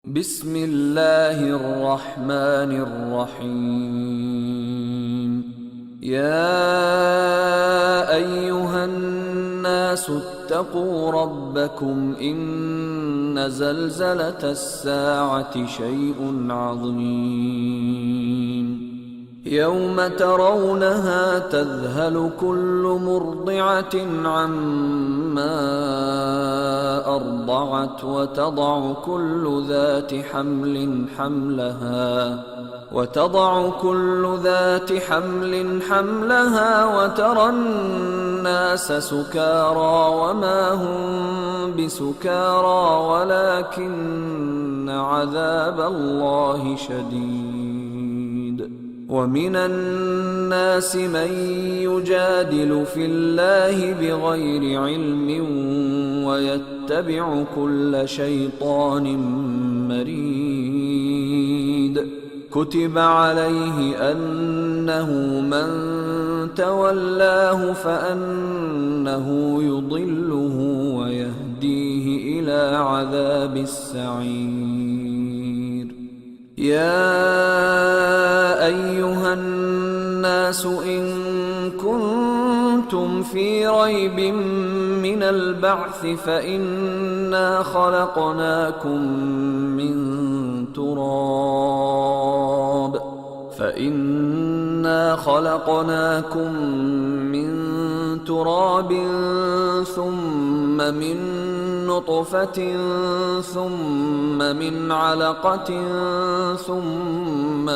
बिस्मिल्लाहिर्रहमानिर्रहीम। या अय्युहन्नासु इत्तक़ू रब्बकुम इन्न ज़ल्ज़लतस्साअति शैउन अज़ीम। यौम तरौनहा तज़हलु कुल्लु मुर्दिअतिन अम्मा अर्दअत वतضع كل ذات حمل حملها وترى الناس سكارى وما هم بسكارى ولكن عذاب الله شديد. ومن الناس من يجادل في الله بغير علم ويتبع كل شيطان مريد. كتب عليه أنه من تولاه فأنه يضله ويهديه إلى عذاب السعير. يا أيها الناس إن كنتم في ريب من البعث فإنا خلقناكم من تراب ثم من نطفة ثم من علقة ثم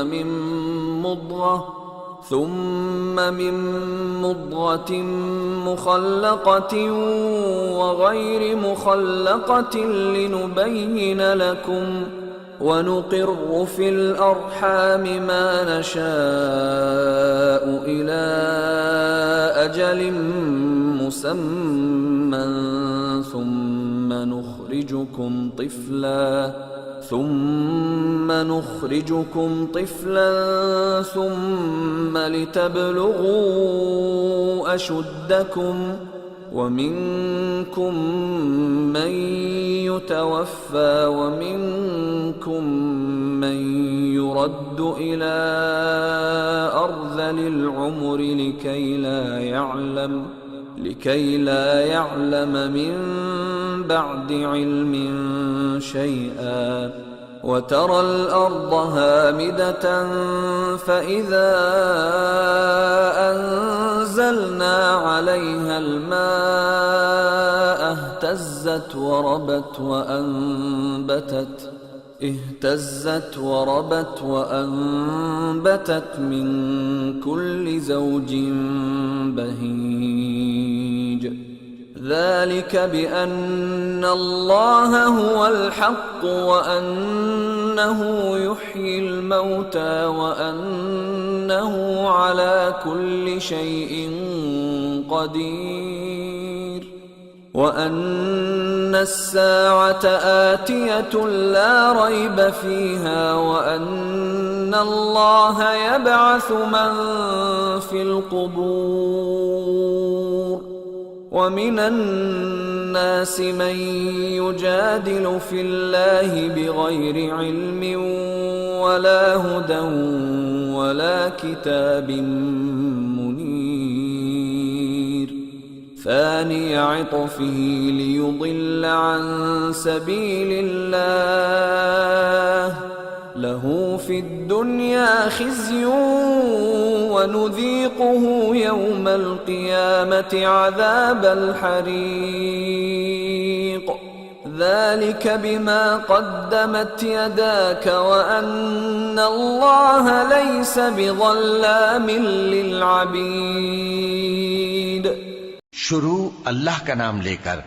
من مضغة مخلقة وغير مخلقة لنبين لكم ونقر في الأرحام ما نشاء إلى أجل مسمى ثم نخرجكم طفلا ثم لتبلغوا أشدكم ومنكم من يتوفى ومنكم من يرد إلى أرذل العمر لكي لا يعلم من بعد علم شيئا. وترى الأرض هامدة فإذا أنزلنا عليها الماء اهتزت وربت وأنبتت من كل زوج بهيج. ذلك بأن الله هو الحق وأنه يحيي الموتى وأنه على كل شيء قدير. وأن الساعة آتية لا ريب فيها وأن الله يبعث من في القبور. ومن الناس من يجادل في الله بغير علم ولا هدى ولا كتاب منير. ثاني عطفه ليضل عن سبيل الله له في الدنيا خزي ونذيقه يوم القيامة عذاب الحريق. ذلك بما قدمت يداك وأن الله ليس بظلام للعبيد. शुरू अल्लाह का नाम लेकर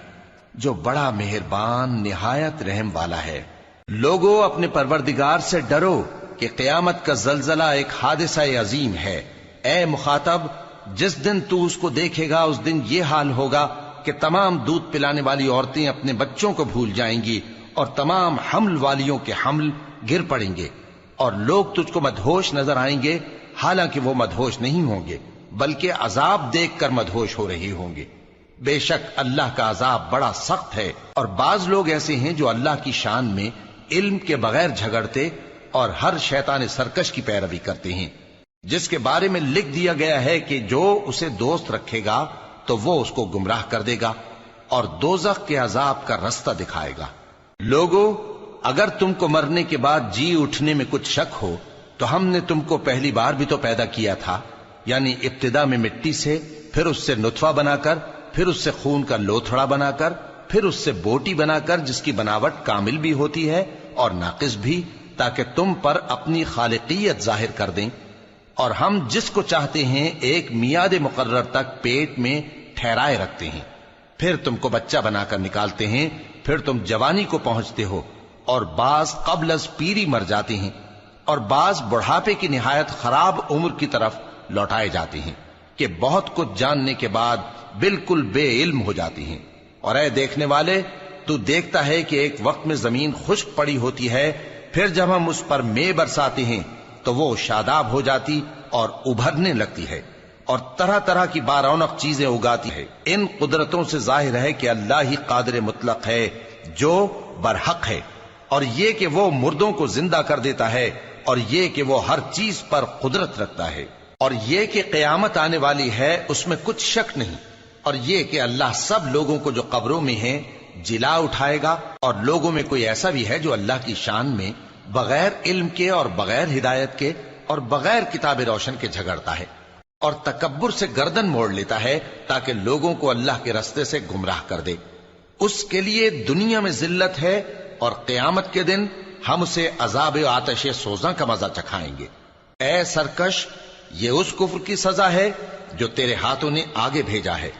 जो बड़ा मेहरबान निहायत रहम वाला है। लोगों, अपने परवरदिगार से डरो कि क़यामत का जल्जला एक हादिसा अजीम है। ए मुखातब, जिस दिन तू उसको देखेगा उस दिन ये हाल होगा कि तमाम दूध पिलाने वाली औरतें अपने बच्चों को भूल जाएंगी और तमाम हम्ल वालियों के हम्ल गिर पड़ेंगे और लोग तुझको मदहोश नजर आएंगे, हालांकि वो मदहोश नहीं होंगे बल्कि अजाब देखकर मदहोश हो रही होंगे। बेशक अल्लाह का अजाब बड़ा सख्त है। और बाज लोग ऐसे हैं जो अल्लाह की शान में علم کے بغیر جھگڑتے اور ہر شیطان سرکش کی پیروی کرتے ہیں، جس کے بارے میں لکھ دیا گیا ہے کہ جو اسے دوست رکھے گا تو وہ اس کو گمراہ کر دے گا اور دوزخ کے عذاب کا رستہ دکھائے گا۔ لوگو، اگر تم کو مرنے کے بعد جی اٹھنے میں کچھ شک ہو تو ہم نے تم کو پہلی بار بھی تو پیدا کیا تھا، یعنی ابتدا میں مٹی سے، پھر اس سے نطفہ بنا کر، پھر اس سے خون کا لوتھڑا بنا کر، پھر اس سے بوٹی بنا کر جس کی بناوٹ کامل بھی ہوتی ہے اور ناقص بھی، تاکہ تم پر اپنی خالقیت ظاہر کر دیں۔ اور ہم جس کو چاہتے ہیں ایک میعاد مقرر تک پیٹ میں ٹھہرائے رکھتے ہیں، پھر تم کو بچہ بنا کر نکالتے ہیں، پھر تم جوانی کو پہنچتے ہو، اور بعض قبل از پیری مر جاتے ہیں، اور بعض بڑھاپے کی نہایت خراب عمر کی طرف لوٹائے جاتے ہیں کہ بہت کچھ جاننے کے بعد بالکل بے علم ہو جاتی ہیں۔ اور اے دیکھنے والے، تو دیکھتا ہے کہ ایک وقت میں زمین خشک پڑی ہوتی ہے، پھر جب ہم اس پر مے برساتے ہیں تو وہ شاداب ہو جاتی اور ابھرنے لگتی ہے اور طرح طرح کی بارونق چیزیں اگاتی ہے۔ ان قدرتوں سے ظاہر ہے کہ اللہ ہی قادر مطلق ہے جو برحق ہے، اور یہ کہ وہ مردوں کو زندہ کر دیتا ہے، اور یہ کہ وہ ہر چیز پر قدرت رکھتا ہے، اور یہ کہ قیامت آنے والی ہے اس میں کچھ شک نہیں، اور یہ کہ اللہ سب لوگوں کو جو قبروں میں ہیں جلا اٹھائے گا، اور لوگوں میں کوئی ایسا بھی ہے جو اللہ کی شان میں بغیر علم کے اور بغیر ہدایت کے اور بغیر کتاب روشن کے جھگڑتا ہے اور تکبر سے گردن موڑ لیتا ہے تاکہ لوگوں کو اللہ کے رستے سے گمراہ کر دے۔ اس کے لیے دنیا میں ذلت ہے، اور قیامت کے دن ہم اسے عذاب آتش سوزاں کا مزہ چکھائیں گے۔ اے سرکش، یہ اس کفر کی سزا ہے جو تیرے ہاتھوں نے آگے بھیجا ہے،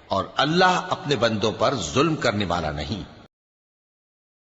اور اللہ اپنے بندوں پر ظلم کرنے والا نہیں۔